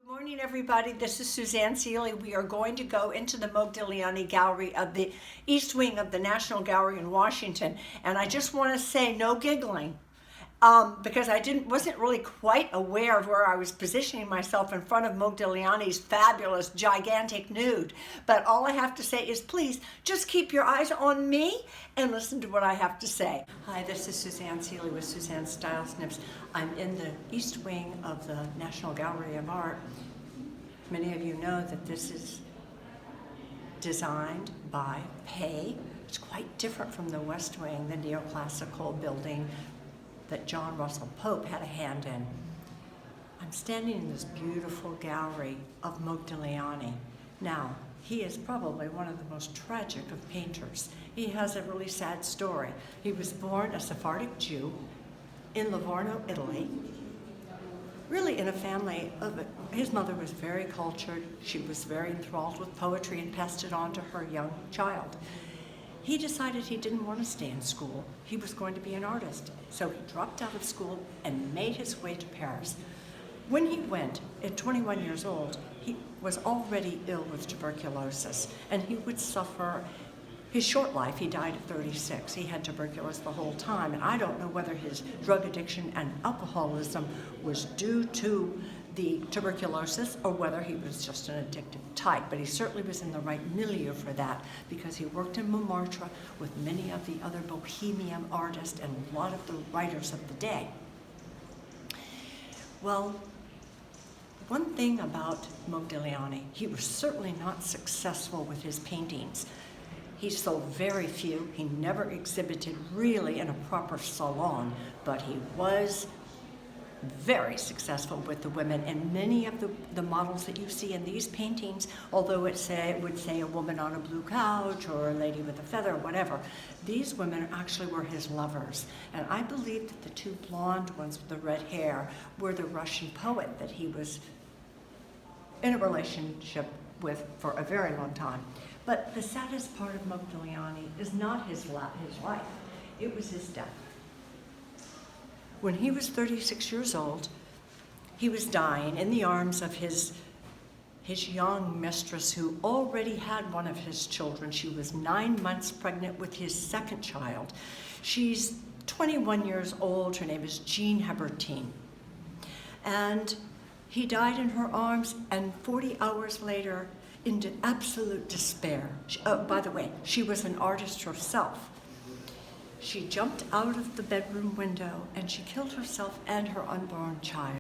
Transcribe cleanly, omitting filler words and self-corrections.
Good morning, everybody. This is Suzanne Seeley. We are going to go into the Modigliani Gallery of the East Wing of the National Gallery in Washington. And I just want to say no giggling because I wasn't really quite aware of where I was positioning myself in front of Modigliani's fabulous, gigantic nude. But all I have to say is please just keep your eyes on me and listen to what I have to say. Hi, this is Suzanne Seeley with Suzanne Style Snips. I'm in the East Wing of the National Gallery of Art. Many of you know that this is designed by Pei. It's quite different from the West Wing, the neoclassical building that John Russell Pope had a hand in. I'm standing in this beautiful gallery of Modigliani. Now, he is probably one of the most tragic of painters. He has a really sad story. He was born a Sephardic Jew in Livorno, Italy, really in a family of, his mother was very cultured. She was very enthralled with poetry and passed it on to her young child. He decided he didn't want to stay in school. He was going to be an artist. So he dropped out of school and made his way to Paris. When he went, at 21 years old, he was already ill with tuberculosis, and he would suffer his short life. He died at 36. He had tuberculosis the whole time, and I don't know whether his drug addiction and alcoholism was due to the tuberculosis or whether he was just an addictive type, but he certainly was in the right milieu for that because he worked in Montmartre with many of the other bohemian artists and a lot of the writers of the day. Well, one thing about Modigliani, he was certainly not successful with his paintings. He sold very few. He never exhibited really in a proper salon, but he was very successful with the women, and many of the models that you see in these paintings, although it would say a woman on a blue couch or a lady with a feather or whatever, these women actually were his lovers. And I believe that the two blonde ones with the red hair were the Russian poet that he was in a relationship with for a very long time. But the saddest part of Modigliani is not his life, it was his death. When he was 36 years old, he was dying in the arms of his young mistress who already had one of his children. She was 9 months pregnant with his second child. She's 21 years old. Her name is Jean Hebertine. And he died in her arms, and 40 hours later, into absolute despair. By the way, she was an artist herself. She jumped out of the bedroom window and she killed herself and her unborn child.